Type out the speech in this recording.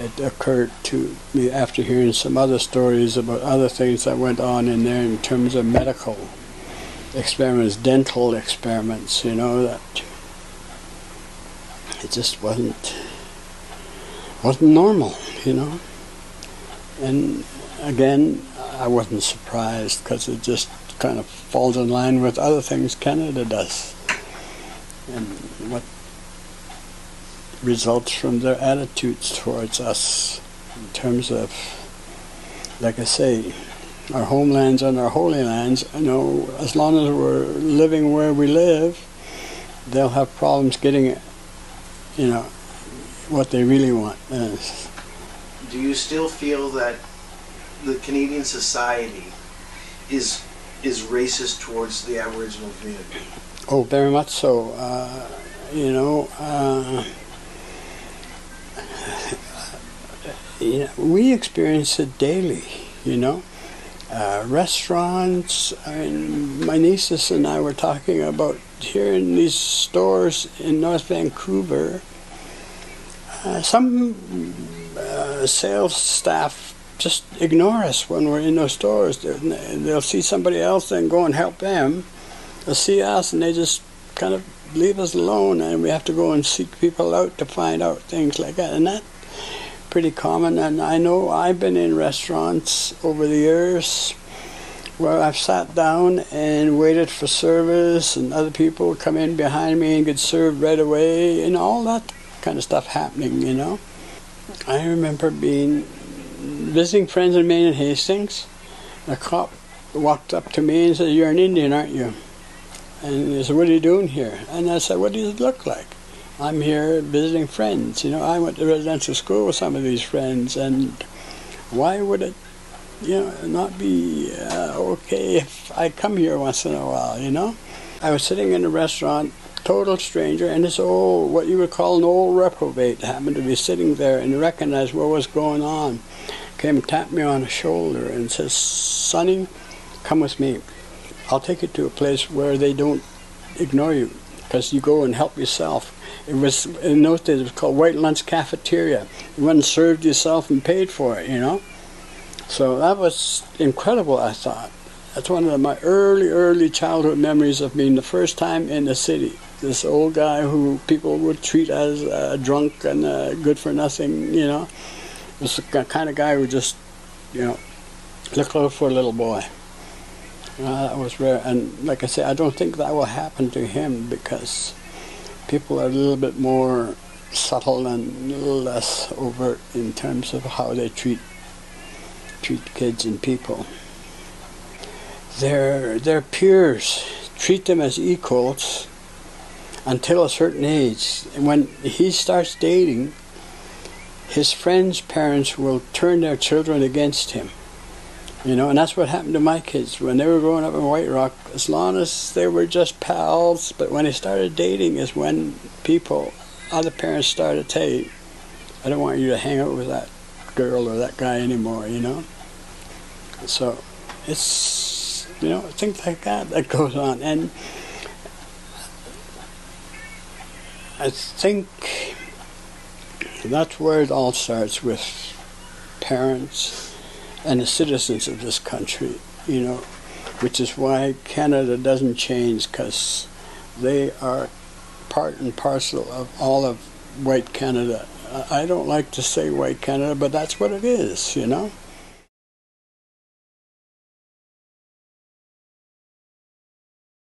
it occurred to me after hearing some other stories about other things that went on in there in terms of medical experiments, dental experiments, that it just wasn't normal, And again, I wasn't surprised because it just kind of falls in line with other things Canada does and what results from their attitudes towards us in terms of, like I say, our homelands and our holy lands. As long as we're living where we live, they'll have problems getting what they really want. Do you still feel that the Canadian society is racist towards the Aboriginal community? Oh, very much so. We experience it daily, Restaurants, my nieces and I were talking about here in these stores in North Vancouver, some sales staff just ignore us when we're in those stores. They'll see somebody else and go and help them. They'll see us and they just kind of leave us alone, and we have to go and seek people out to find out things like that. And that's pretty common. And I know I've been in restaurants over the years where I've sat down and waited for service, and other people come in behind me and get served right away, and all that kind of stuff happening, I remember visiting friends in Maine and Hastings. A cop walked up to me and said, "You're an Indian, aren't you?" And he said, "What are you doing here?" And I said, "What does it look like?" "I'm here visiting friends. I went to residential school with some of these friends, and why would it, not be okay if I come here once in a while, I was sitting in a restaurant, total stranger, and this old, what you would call an old reprobate, happened to be sitting there and recognized what was going on. Came and tapped me on the shoulder and says, "Sonny, come with me. I'll take you to a place where they don't ignore you, because you go and help yourself." It was, in those days, it was called White Lunch Cafeteria. You went and served yourself and paid for it, So that was incredible, I thought. That's one of my early childhood memories of being the first time in the city. This old guy who people would treat as drunk and good for nothing, was the kind of guy who just, looked out for a little boy. That was rare. And like I say, I don't think that will happen to him, because people are a little bit more subtle and a little less overt in terms of how they treat kids and people. Their peers treat them as equals until a certain age. And when he starts dating, his friends' parents will turn their children against him. And that's what happened to my kids when they were growing up in White Rock. As long as they were just pals, but when they started dating is when other parents started to say, "I don't want you to hang out with that girl or that guy anymore," So it's, things like that goes on. And I think that's where it all starts, with parents and the citizens of this country, which is why Canada doesn't change, because they are part and parcel of all of white Canada. I don't like to say white Canada, but that's what it is,